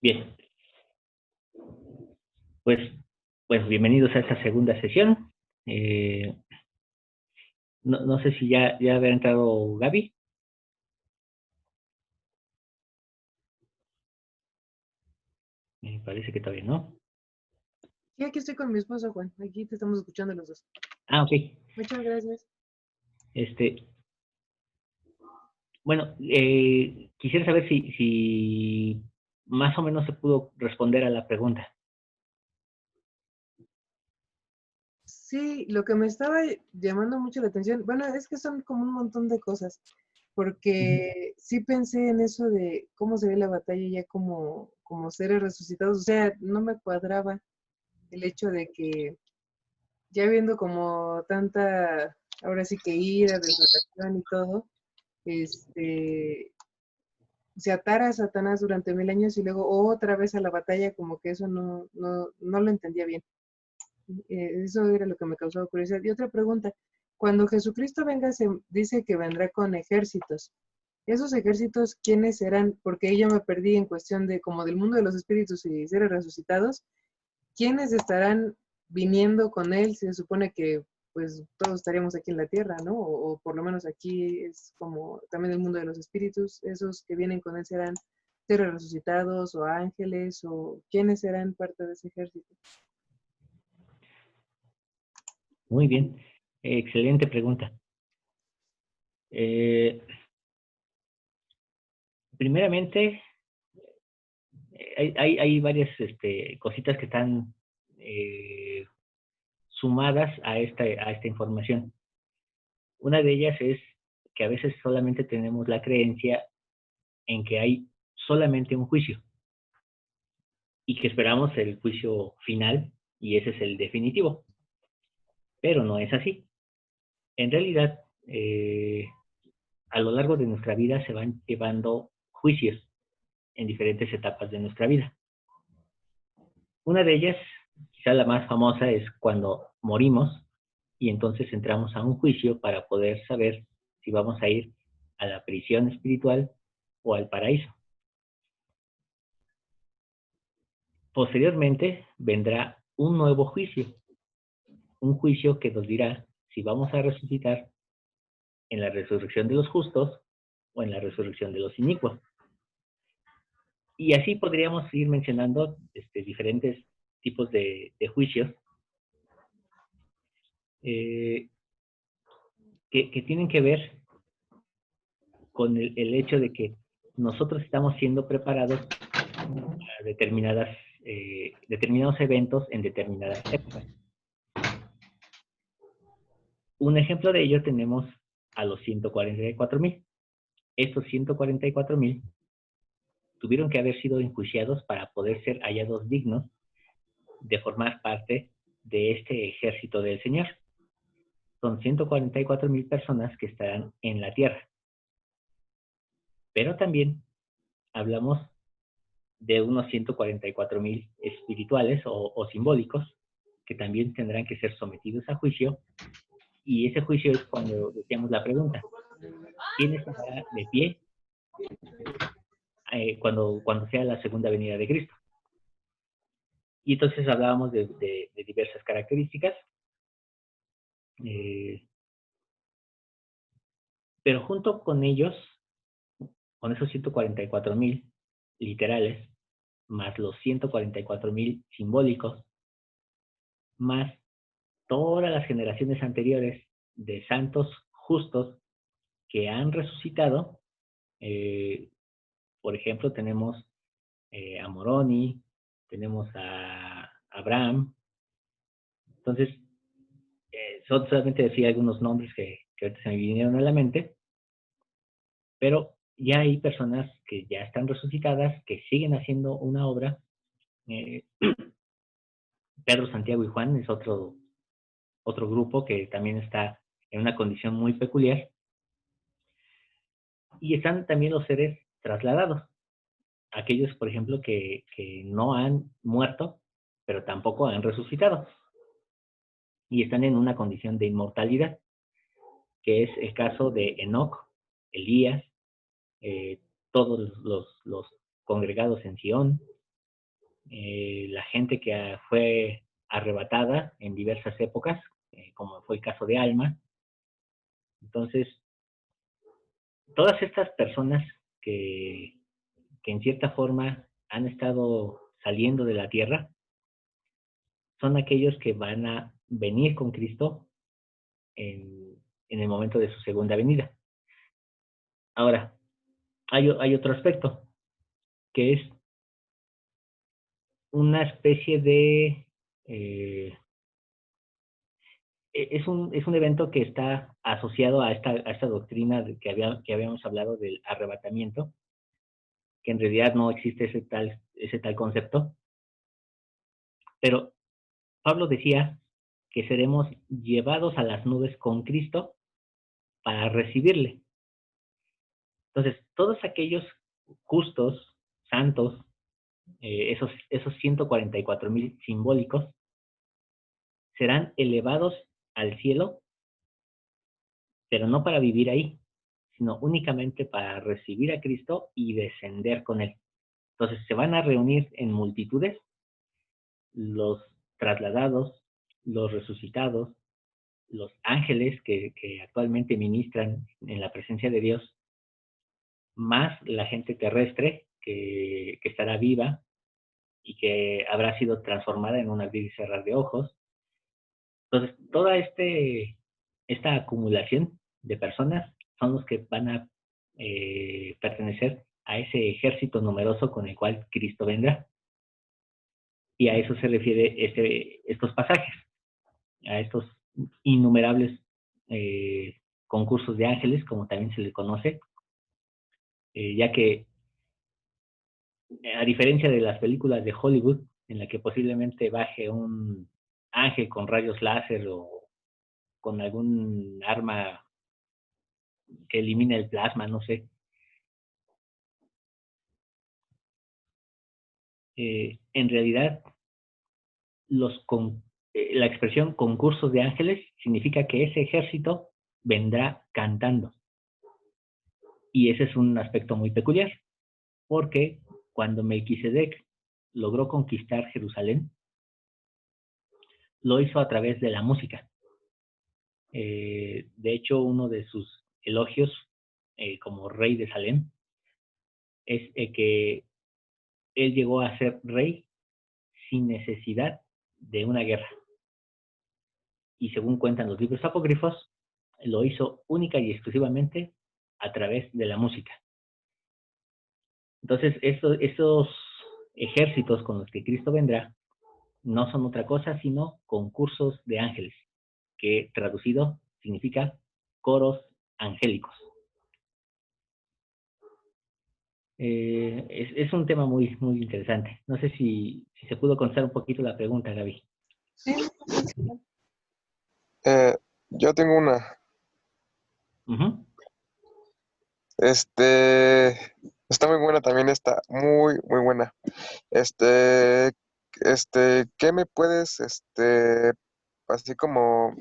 Bien, pues, pues bienvenidos a esta segunda sesión. Eh, no sé si ya había entrado Gaby. Me parece que todavía no. Sí, aquí estoy con mi esposo, Juan. Aquí te estamos escuchando los dos. Ah, ok. Muchas gracias. Este, bueno, quisiera saber si más o menos se pudo responder a la pregunta. Sí, lo que me estaba llamando mucho la atención, bueno, es que son como un montón de cosas, Ujú. porque sí pensé en eso de cómo se ve la batalla ya como seres resucitados, o sea, no me cuadraba el hecho de que ya viendo como tanta, ahora sí que ira, desatación y todo, este, se atara a Satanás durante 1000 años y luego otra vez a la batalla, como que eso no lo entendía bien. Eso era lo que me causaba curiosidad. Y otra pregunta, cuando Jesucristo venga, se dice que vendrá con ejércitos. ¿Esos ejércitos quiénes serán? Porque ahí yo me perdí en cuestión de como del mundo de los espíritus y seres resucitados. ¿Quiénes estarán viniendo con él? Se supone que pues todos estaríamos aquí en la tierra, ¿no? O por lo menos aquí es como también el mundo de los espíritus. ¿Esos que vienen con él serán seres resucitados o ángeles o quiénes serán parte de ese ejército? Muy bien. Excelente pregunta. Eh, primeramente, hay varias cositas que están sumadas a esta información. Una de ellas es que a veces solamente tenemos la creencia en que hay solamente un juicio y que esperamos el juicio final y ese es el definitivo, pero no es así. En realidad, a lo largo de nuestra vida se van llevando juicios en diferentes etapas de nuestra vida. Una de ellas, quizá la más famosa, es cuando morimos y entonces entramos a un juicio para poder saber si vamos a ir a la prisión espiritual o al paraíso. Posteriormente vendrá un nuevo juicio, un juicio que nos dirá si vamos a resucitar en la resurrección de los justos o en la resurrección de los inicuos. Y así podríamos ir mencionando diferentes tipos de juicios eh, que tienen que ver con el hecho de que nosotros estamos siendo preparados para determinados eventos en determinadas épocas. Un ejemplo de ello tenemos a los 144,000. Estos 144,000 tuvieron que haber sido enjuiciados para poder ser hallados dignos de formar parte de este ejército del Señor. Son 144,000 personas que estarán en la tierra. Pero también hablamos de unos 144,000 espirituales o simbólicos que también tendrán que ser sometidos a juicio. Y ese juicio es cuando decíamos la pregunta, ¿quién estará de pie cuando sea la segunda venida de Cristo? Y entonces hablábamos de diversas características, eh, pero junto con ellos, con esos 144,000 literales, más los 144,000 simbólicos, más todas las generaciones anteriores de santos justos que han resucitado. eh, por ejemplo, tenemos a Moroni, tenemos a Abraham. Entonces, solamente decía algunos nombres que ahorita se me vinieron a la mente, pero ya hay personas que ya están resucitadas, que siguen haciendo una obra. Eh, Pedro, Santiago y Juan es otro grupo que también está en una condición muy peculiar. Y están también los seres trasladados, aquellos, por ejemplo, que no han muerto, pero tampoco han resucitado, y están en una condición de inmortalidad, que es el caso de Enoc, Elías, todos los congregados en Sion, la gente que fue arrebatada en diversas épocas, como fue el caso de Alma. Entonces, todas estas personas que en cierta forma han estado saliendo de la tierra, son aquellos que van a venir con Cristo en el momento de su segunda venida. Ahora, hay otro aspecto, que es una especie de... es un evento que está asociado a esta doctrina que habíamos hablado del arrebatamiento, que en realidad no existe ese tal concepto, pero Pablo decía que seremos llevados a las nubes con Cristo para recibirle. Entonces, todos aquellos justos, santos, esos 144,000 simbólicos, serán elevados al cielo, pero no para vivir ahí, sino únicamente para recibir a Cristo y descender con él. Entonces, se van a reunir en multitudes los trasladados, los resucitados, los ángeles que actualmente ministran en la presencia de Dios, más la gente terrestre que estará viva y que habrá sido transformada en un abrir y cerrar de ojos. Entonces, toda esta acumulación de personas son los que van a pertenecer a ese ejército numeroso con el cual Cristo vendrá. Y a eso se refiere estos pasajes, a estos innumerables concursos de ángeles, como también se le conoce, ya que a diferencia de las películas de Hollywood, en la que posiblemente baje un ángel con rayos láser o con algún arma que elimine el plasma, no sé. En realidad, la expresión concursos de ángeles significa que ese ejército vendrá cantando. Y ese es un aspecto muy peculiar, porque cuando Melquisedec logró conquistar Jerusalén, lo hizo a través de la música. De hecho, uno de sus elogios como rey de Salem es que él llegó a ser rey sin necesidad de una guerra. Y según cuentan los libros apócrifos, lo hizo única y exclusivamente a través de la música. Entonces, esos ejércitos con los que Cristo vendrá no son otra cosa sino concursos de ángeles, que traducido significa coros angélicos. Es un tema muy, muy interesante. No sé si se pudo contestar un poquito la pregunta, Gaby. Sí, Yo tengo una. Uh-huh. Está muy buena también, está muy, muy buena. ¿Qué me puedes, así como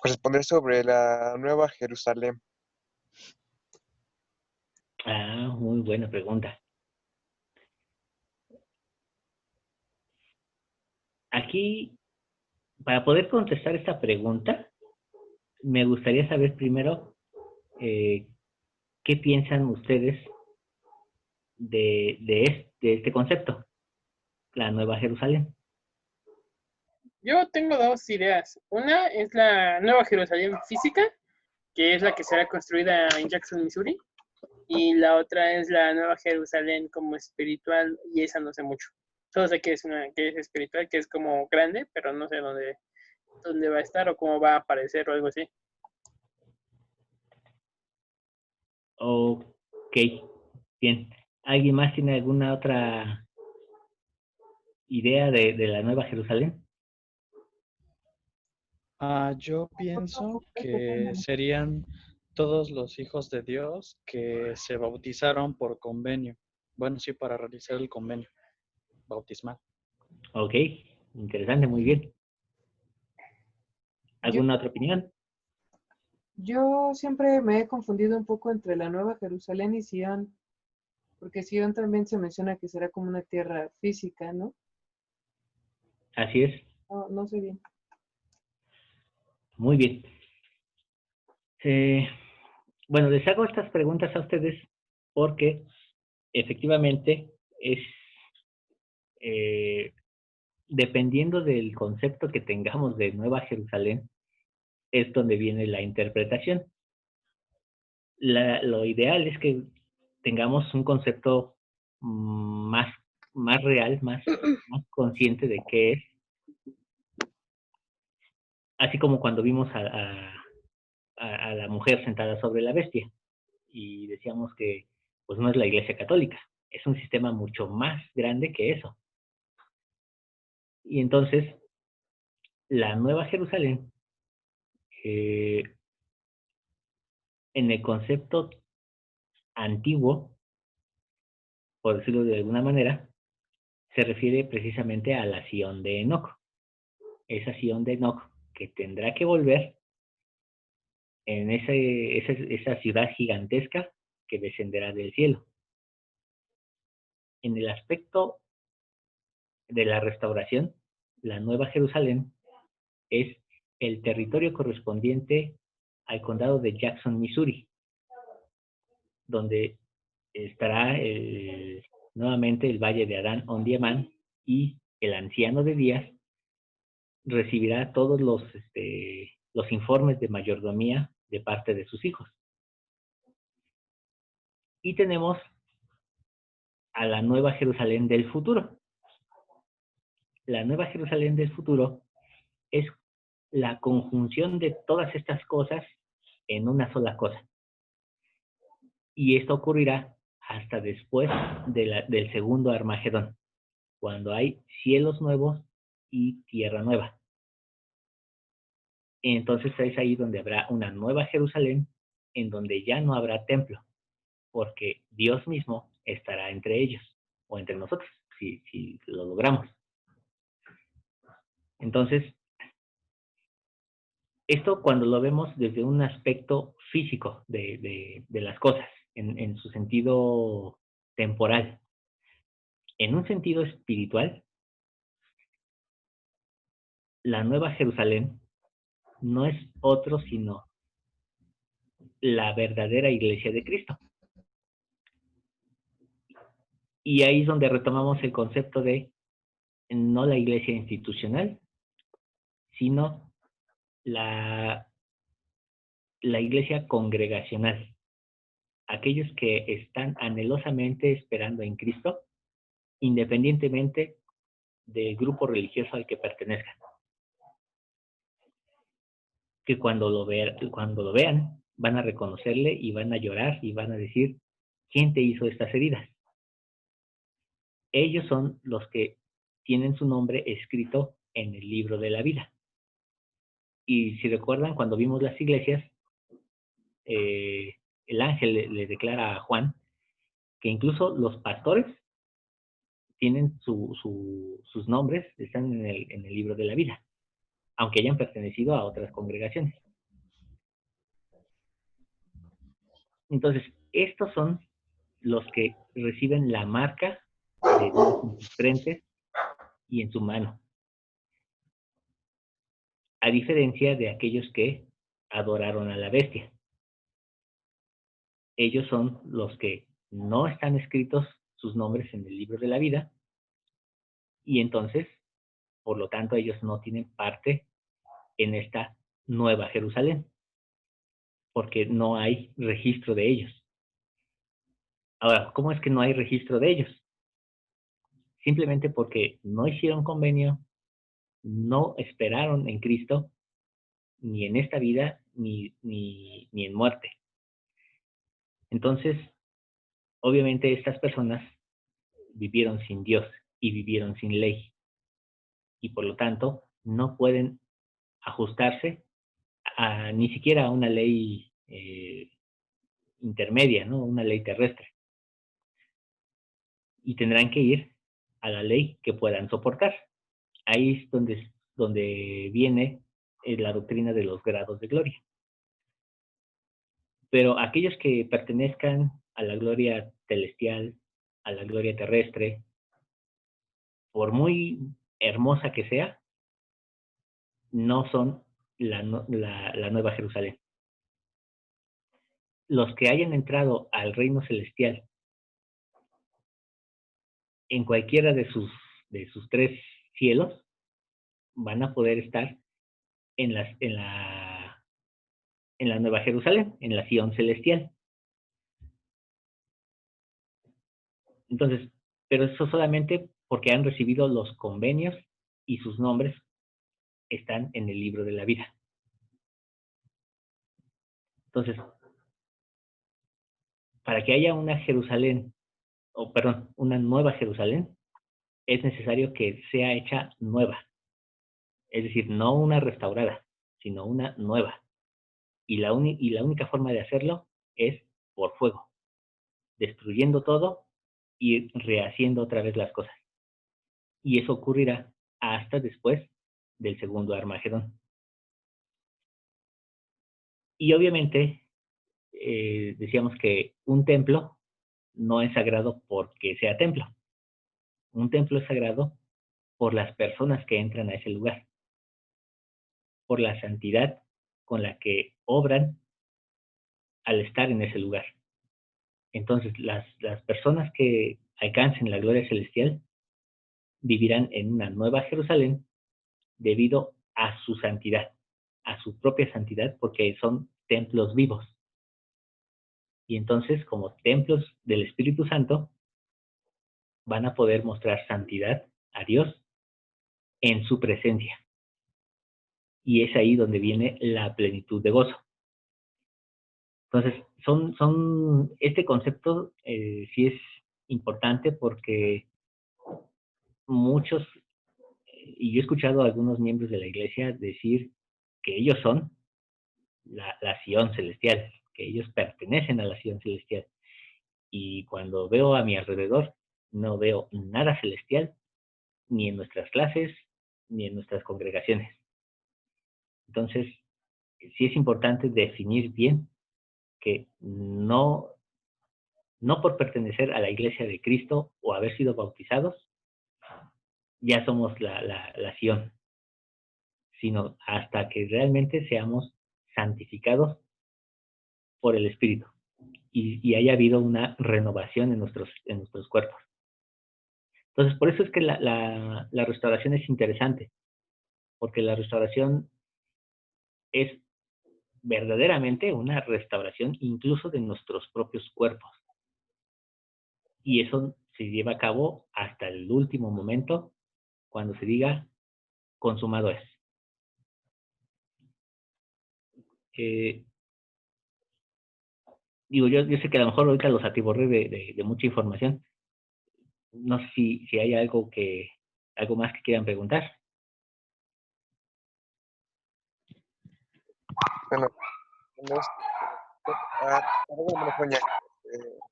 responder sobre la Nueva Jerusalén? Muy buena pregunta. Aquí, para poder contestar esta pregunta, me gustaría saber primero qué piensan ustedes de este concepto, la Nueva Jerusalén. Yo tengo dos ideas. Una es la Nueva Jerusalén física, que es la que será construida en Jackson, Missouri. Y la otra es la Nueva Jerusalén como espiritual, y esa no sé mucho. Solo sé que que es espiritual, que es como grande, pero no sé dónde va a estar o cómo va a aparecer o algo así. Ok, bien. ¿Alguien más tiene alguna otra idea de la Nueva Jerusalén? Yo pienso que serían todos los hijos de Dios que se bautizaron por convenio. Bueno, sí, para realizar el convenio bautismal. Ok, interesante, muy bien. ¿Alguna otra opinión? yo siempre me he confundido un poco entre la Nueva Jerusalén y Sion, porque Sion también se menciona que será como una tierra física, ¿no? Así es. No sé bien. Muy bien. Bueno, les hago estas preguntas a ustedes porque efectivamente es dependiendo del concepto que tengamos de Nueva Jerusalén, es donde viene la interpretación. Lo ideal es que tengamos un concepto más real, más consciente de qué es, así como cuando vimos a la mujer sentada sobre la bestia y decíamos que pues no es la Iglesia Católica, es un sistema mucho más grande que eso. Y entonces, la Nueva Jerusalén, en el concepto antiguo, por decirlo de alguna manera, se refiere precisamente a la Sion de Enoc. Esa Sion de Enoc que tendrá que volver en esa ciudad gigantesca que descenderá del cielo. En el aspecto de la restauración, la Nueva Jerusalén es el territorio correspondiente al condado de Jackson, Missouri, donde estará nuevamente el valle de Adán Ondiemán y el anciano de Días recibirá todos los informes de mayordomía de parte de sus hijos. Y tenemos a la Nueva Jerusalén del futuro. La Nueva Jerusalén del futuro es la conjunción de todas estas cosas en una sola cosa. Y esto ocurrirá hasta después del segundo Armagedón, cuando hay cielos nuevos y tierra nueva. Entonces es ahí donde habrá una nueva Jerusalén, en donde ya no habrá templo, porque Dios mismo estará entre ellos, o entre nosotros, si lo logramos. Entonces, esto cuando lo vemos desde un aspecto físico de las cosas, en su sentido temporal. En un sentido espiritual, la Nueva Jerusalén no es otro sino la verdadera iglesia de Cristo. Y ahí es donde retomamos el concepto de no la iglesia institucional, sino la iglesia congregacional. Aquellos que están anhelosamente esperando en Cristo, independientemente del grupo religioso al que pertenezcan. Que cuando lo vean, van a reconocerle y van a llorar y van a decir, ¿quién te hizo estas heridas? Ellos son los que tienen su nombre escrito en el libro de la vida. Y si recuerdan, cuando vimos las iglesias, el ángel le declara a Juan que incluso los pastores tienen sus nombres, están en el libro de la vida, aunque hayan pertenecido a otras congregaciones. Entonces, estos son los que reciben la marca de Dios en sus frentes y en su mano, a diferencia de aquellos que adoraron a la bestia. Ellos son los que no están escritos sus nombres en el libro de la vida y entonces, por lo tanto, ellos no tienen parte en esta Nueva Jerusalén, porque no hay registro de ellos. Ahora, ¿cómo es que no hay registro de ellos? Simplemente porque no hicieron convenio, no esperaron en Cristo, ni en esta vida, ni en muerte. Entonces, obviamente estas personas vivieron sin Dios y vivieron sin ley. Y por lo tanto, no pueden ajustarse ni siquiera a una ley intermedia, ¿no? Una ley terrestre. Y tendrán que ir a la ley que puedan soportar. Ahí es donde viene la doctrina de los grados de gloria. Pero aquellos que pertenezcan a la gloria celestial, a la gloria terrestre, por muy hermosa que sea, no son la Nueva Jerusalén. Los que hayan entrado al reino celestial en cualquiera de sus 3 cielos van a poder estar en la Nueva Jerusalén, en la Sion celestial. Entonces, pero eso solamente porque han recibido los convenios y sus nombres están en el libro de la vida. Entonces, para que haya una Jerusalén, una nueva Jerusalén, es necesario que sea hecha nueva. Es decir, no una restaurada, sino una nueva. Y la única forma de hacerlo es por fuego, destruyendo todo y rehaciendo otra vez las cosas. Y eso ocurrirá hasta después del segundo Armagedón. Y obviamente, decíamos que un templo no es sagrado porque sea templo. Un templo es sagrado por las personas que entran a ese lugar, por la santidad con la que obran al estar en ese lugar. Entonces, las personas que alcancen la gloria celestial vivirán en una nueva Jerusalén debido a su santidad, a su propia santidad, porque son templos vivos. Y entonces, como templos del Espíritu Santo, van a poder mostrar santidad a Dios en su presencia. Y es ahí donde viene la plenitud de gozo. Entonces, este concepto sí es importante porque muchos, y yo he escuchado a algunos miembros de la iglesia decir que ellos son la Sion celestial, que ellos pertenecen a la Sion celestial. Y cuando veo a mi alrededor, no veo nada celestial, ni en nuestras clases, ni en nuestras congregaciones. Entonces, sí es importante definir bien que no por pertenecer a la iglesia de Cristo o haber sido bautizados, ya somos la Sion, sino hasta que realmente seamos santificados por el Espíritu y haya habido una renovación en nuestros cuerpos. Entonces, por eso es que la restauración es interesante, porque la restauración es verdaderamente una restauración incluso de nuestros propios cuerpos. Y eso se lleva a cabo hasta el último momento, cuando se diga consumado es. Digo, yo sé que a lo mejor ahorita los atiborré de mucha información. No sé si hay algo más que quieran preguntar. Bueno,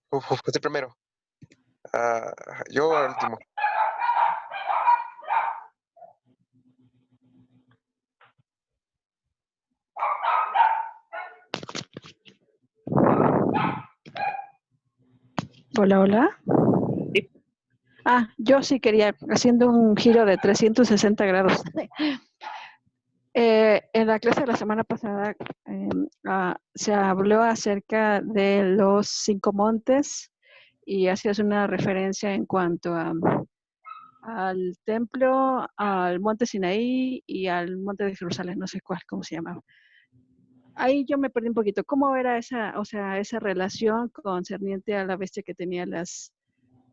José primero. Yo al último. Hola, hola. Sí. Yo sí quería, haciendo un giro de 360 grados. En la clase de la semana pasada se habló acerca de los 5 montes y hacías una referencia en cuanto al templo, al monte Sinaí y al monte de Jerusalén, no sé cómo se llamaba. Ahí yo me perdí un poquito. ¿Cómo era esa relación concerniente a la bestia que tenía las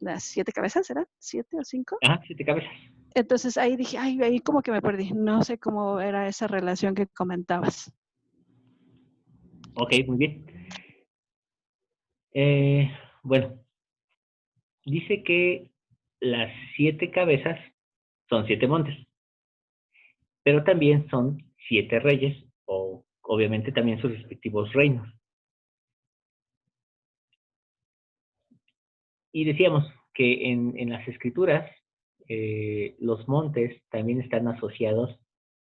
7 cabezas? ¿Era 7 o 5? 7 cabezas. Entonces ahí dije, ahí como que me perdí. No sé cómo era esa relación que comentabas. Ok, muy bien. Bueno, dice que las 7 cabezas son 7 montes, pero también son 7 reyes, o obviamente también sus respectivos reinos. Y decíamos que en las escrituras los montes también están asociados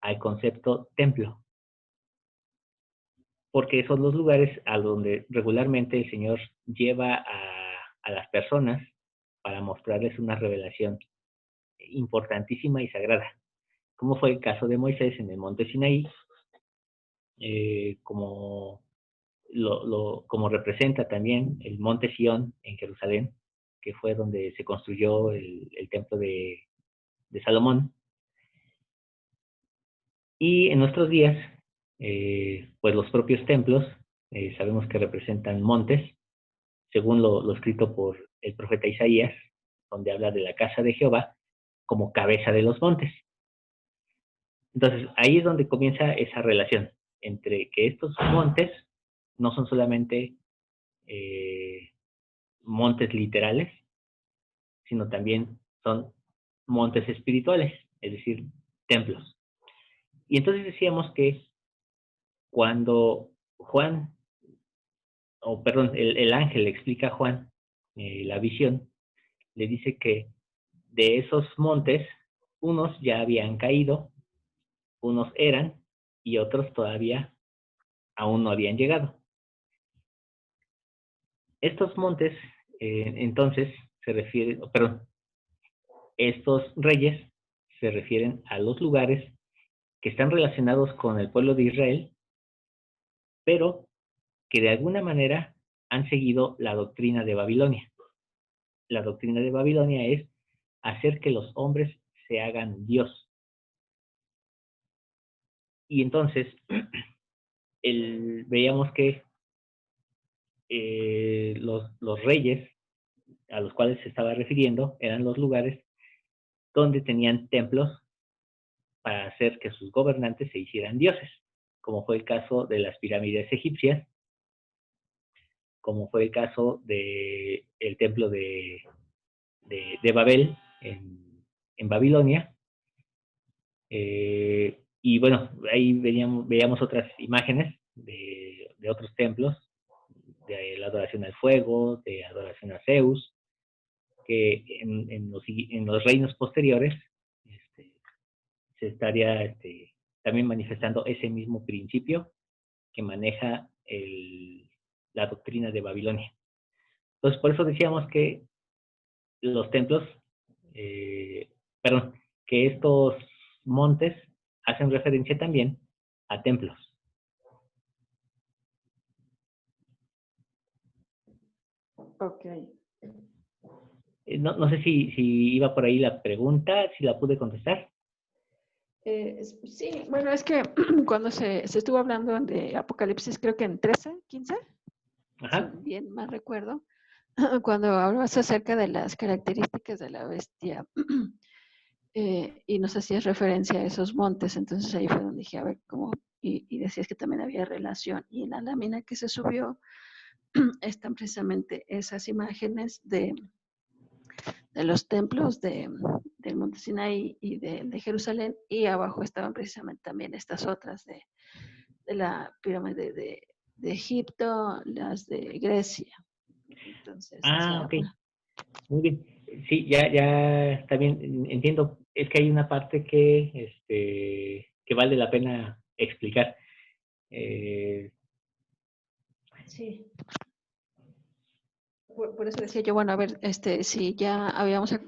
al concepto templo, porque son los lugares a donde regularmente el Señor lleva a las personas para mostrarles una revelación importantísima y sagrada, como fue el caso de Moisés en el monte Sinaí, como como representa también el monte Sión en Jerusalén, que fue donde se construyó el templo de Salomón. Y en nuestros días, pues los propios templos, sabemos que representan montes, según lo escrito por el profeta Isaías, donde habla de la casa de Jehová como cabeza de los montes. Entonces, ahí es donde comienza esa relación entre que estos montes no son solamente montes literales, sino también son montes espirituales, es decir, templos. Y entonces decíamos que cuando Juan, o perdón, el ángel le explica a Juan la visión, le dice que de esos montes, unos ya habían caído, unos eran, y otros todavía aún no habían llegado. Estos montes, entonces, se refieren, perdón, estos reyes se refieren a los lugares que están relacionados con el pueblo de Israel, pero que de alguna manera han seguido la doctrina de Babilonia. La doctrina de Babilonia es hacer que los hombres se hagan Dios. Y entonces, veíamos que los reyes a los cuales se estaba refiriendo eran los lugares donde tenían templos para hacer que sus gobernantes se hicieran dioses, como fue el caso de las pirámides egipcias, como fue el caso del templo de Babel en Babilonia. Y bueno, ahí veíamos otras imágenes de otros templos, de la adoración al fuego, de adoración a Zeus, que en los reinos posteriores se estaría también manifestando ese mismo principio que maneja la doctrina de Babilonia. Entonces, por eso decíamos que los templos, perdón, que estos montes hacen referencia también a templos. Ok. No sé si iba por ahí la pregunta, si la pude contestar. Sí, bueno, es que cuando se estuvo hablando de Apocalipsis, creo que en 13, 15, Ajá. si bien más recuerdo, cuando hablabas acerca de las características de la bestia y nos hacías referencia a esos montes, entonces ahí fue donde dije, a ver, ¿cómo? Y decías que también había relación. Y en la lámina que se subió están precisamente esas imágenes de los templos del monte Sinaí y de Jerusalén, y abajo estaban precisamente también estas otras de la pirámide de Egipto, las de Grecia. Entonces, decía, Ok. Muy bien. Sí, ya está bien, entiendo. Es que hay una parte que vale la pena explicar. sí. Por eso decía yo, bueno, a ver, si ya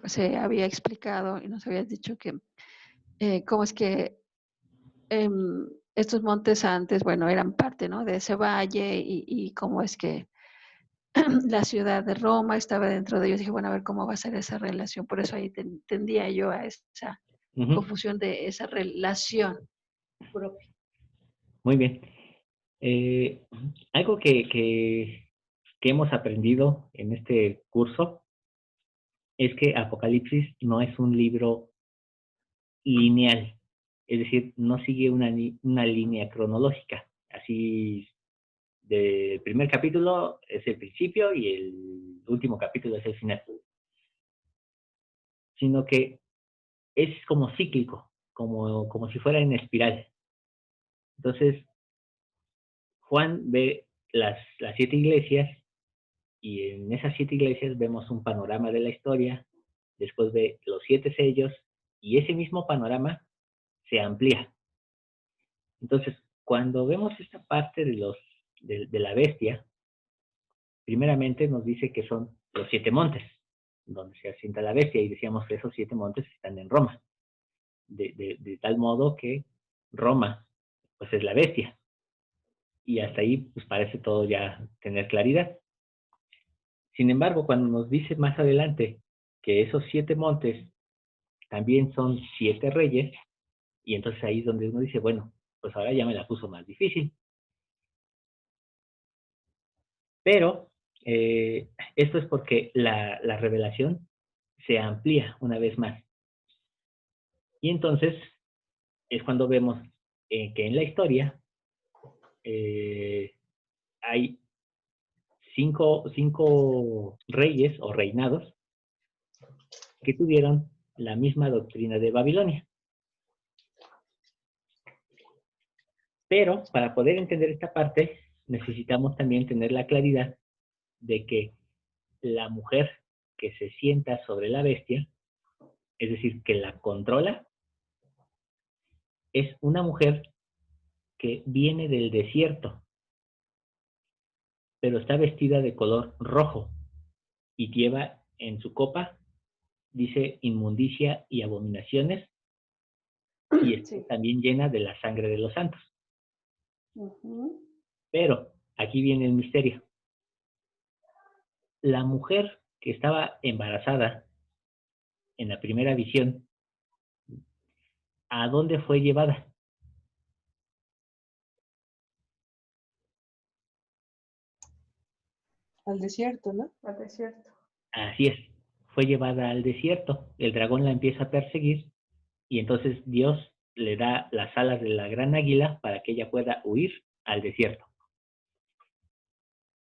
se había explicado y nos habías dicho que cómo es que estos montes antes, bueno, eran parte, ¿no? De ese valle y cómo es que la ciudad de Roma estaba dentro de ellos. Dije, bueno, a ver cómo va a ser esa relación. Por eso ahí tendía yo a esa confusión de esa relación propia. Muy bien. Algo que hemos aprendido en este curso es que Apocalipsis no es un libro lineal, es decir, no sigue una línea cronológica. Así, del primer capítulo es el principio y el último capítulo es el final, sino que es como cíclico, como si fuera en espiral. Entonces, Juan ve las 7 iglesias y en esas 7 iglesias vemos un panorama de la historia, después ve los 7 sellos y ese mismo panorama se amplía. Entonces, cuando vemos esta parte de la bestia, primeramente nos dice que son los 7 montes. donde se asienta la bestia, y decíamos que esos 7 montes están en Roma, de tal modo que Roma, pues es la bestia, y hasta ahí pues parece todo ya tener claridad. Sin embargo, cuando nos dice más adelante que esos 7 montes también son 7 reyes, y entonces ahí es donde uno dice, bueno, pues ahora ya me la puso más difícil. Pero esto es porque la revelación se amplía una vez más. Y entonces es cuando vemos que en la historia hay cinco reyes o reinados que tuvieron la misma doctrina de Babilonia. Pero para poder entender esta parte, necesitamos también tener la claridad de que la mujer que se sienta sobre la bestia, es decir, que la controla, es una mujer que viene del desierto, pero está vestida de color rojo y lleva en su copa, dice, inmundicia y abominaciones, y está Sí. también llena de la sangre de los santos. Ujú. Pero aquí viene el misterio. La mujer que estaba embarazada en la primera visión, ¿a dónde fue llevada? Al desierto, ¿no? Al desierto. Así es, fue llevada al desierto. El dragón la empieza a perseguir y entonces Dios le da las alas de la gran águila para que ella pueda huir al desierto.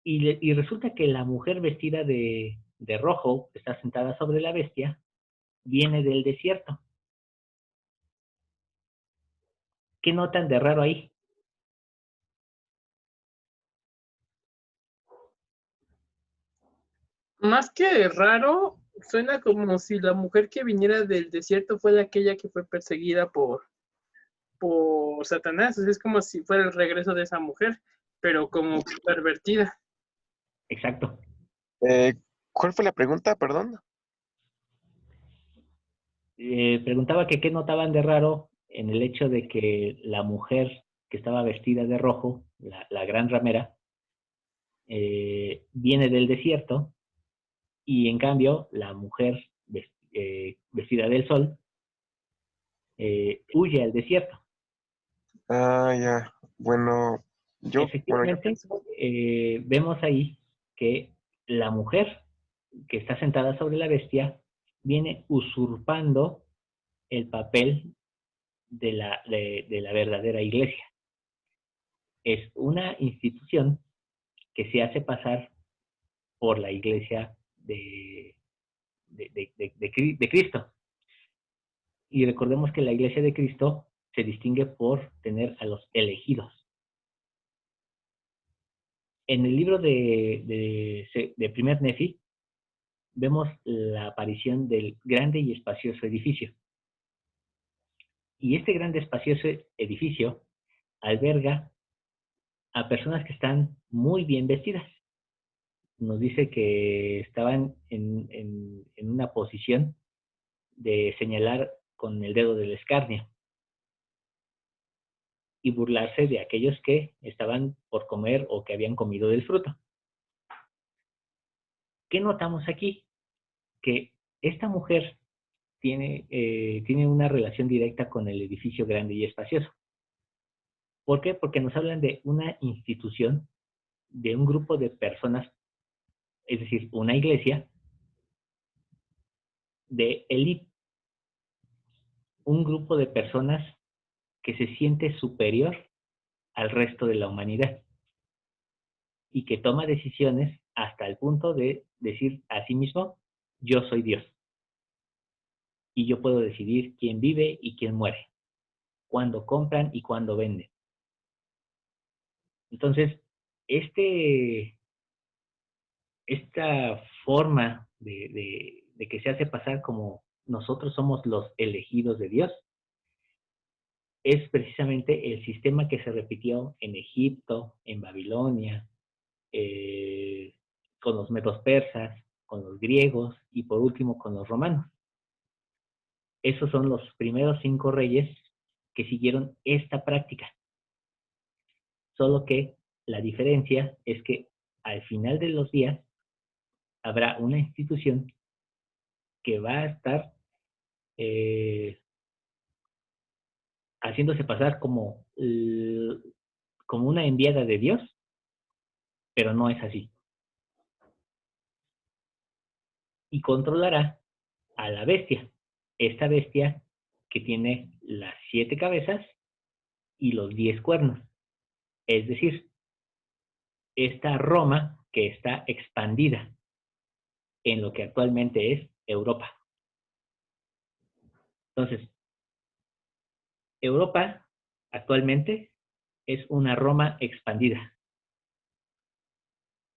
Y resulta que la mujer vestida de rojo, que está sentada sobre la bestia, viene del desierto. ¿Qué notan de raro ahí? Más que raro, suena como si la mujer que viniera del desierto fuera aquella que fue perseguida por Satanás. O sea, es como si fuera el regreso de esa mujer, pero como pervertida. Exacto. ¿Cuál fue la pregunta? Perdón. Preguntaba que qué notaban de raro en el hecho de que la mujer que estaba vestida de rojo, la gran ramera, viene del desierto, y en cambio la mujer vestida del sol huye al desierto. Ah, ya. Bueno, yo Efectivamente, pienso. vemos ahí que la mujer que está sentada sobre la bestia viene usurpando el papel de la verdadera iglesia. Es una institución que se hace pasar por la iglesia de Cristo. Y recordemos que la iglesia de Cristo se distingue por tener a los elegidos. En el libro de Primer Nefi vemos la aparición del grande y espacioso edificio. Y este grande espacioso edificio alberga a personas que están muy bien vestidas. Nos dice que estaban en una posición de señalar con el dedo del escarnio y burlarse de aquellos que estaban por comer o que habían comido del fruto. ¿Qué notamos aquí? Que esta mujer tiene una relación directa con el edificio grande y espacioso. ¿Por qué? Porque nos hablan de una institución, de un grupo de personas, es decir, una iglesia de élite, un grupo de personas que se siente superior al resto de la humanidad y que toma decisiones hasta el punto de decir a sí mismo, yo soy Dios y yo puedo decidir quién vive y quién muere, cuándo compran y cuándo venden. Entonces, esta forma de que se hace pasar como nosotros somos los elegidos de Dios, es precisamente el sistema que se repitió en Egipto, en Babilonia, con los medos persas, con los griegos y por último con los romanos. Esos son los primeros 5 reyes que siguieron esta práctica. Solo que la diferencia es que al final de los días habrá una institución que va a estar haciéndose pasar como una enviada de Dios, pero no es así. Y controlará a la bestia. Esta bestia que tiene las 7 cabezas y los 10 cuernos. Es decir, esta Roma que está expandida en lo que actualmente es Europa. Entonces, Europa actualmente es una Roma expandida.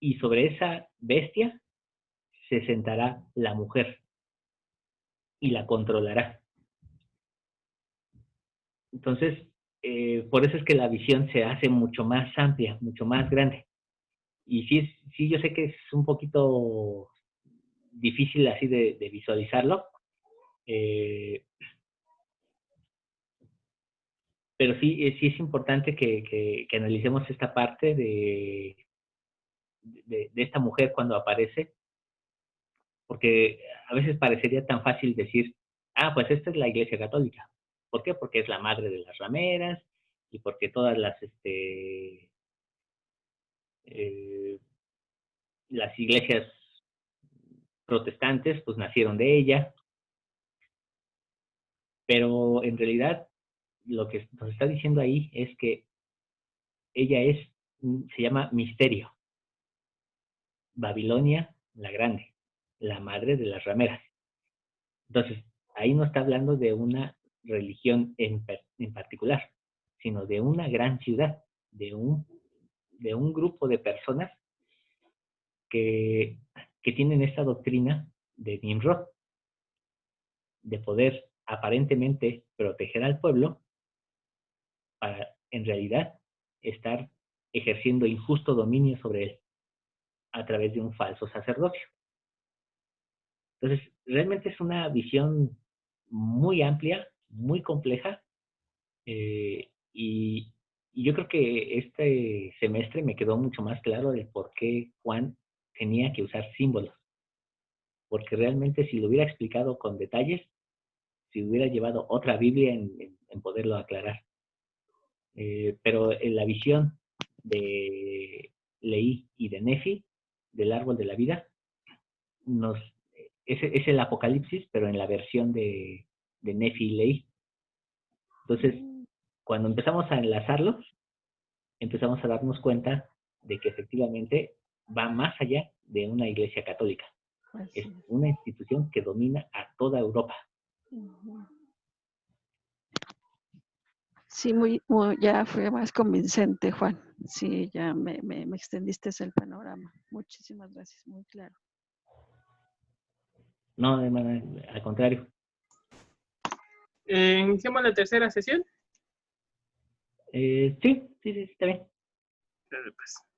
Y sobre esa bestia se sentará la mujer y la controlará. Entonces, por eso es que la visión se hace mucho más amplia, mucho más grande. Y sí, yo sé que es un poquito difícil así de visualizarlo, pero sí es importante que analicemos esta parte de esta mujer cuando aparece, porque a veces parecería tan fácil decir, pues esta es la Iglesia Católica. ¿Por qué? Porque es la madre de las rameras y porque todas las iglesias protestantes pues nacieron de ella, pero en realidad lo que nos está diciendo ahí es que ella se llama Misterio, Babilonia la Grande, la madre de las rameras. Entonces, ahí no está hablando de una religión en particular, sino de una gran ciudad, de un grupo de personas que tienen esta doctrina de Nimrod, de poder aparentemente proteger al pueblo para en realidad estar ejerciendo injusto dominio sobre él a través de un falso sacerdocio. Entonces, realmente es una visión muy amplia, muy compleja, y yo creo que este semestre me quedó mucho más claro de por qué Juan tenía que usar símbolos, porque realmente si lo hubiera explicado con detalles, si hubiera llevado otra Biblia en poderlo aclarar. Pero en la visión de Leí y de Nefi, del árbol de la vida, es el Apocalipsis, pero en la versión de Nefi y Leí. Entonces, cuando empezamos a enlazarlos, empezamos a darnos cuenta de que efectivamente va más allá de una iglesia católica. Es una institución que domina a toda Europa. Sí, ya fue más convincente, Juan. Sí, ya me extendiste el panorama. Muchísimas gracias, muy claro. No, al contrario. ¿Iniciamos la tercera sesión? Sí, está bien. Pues.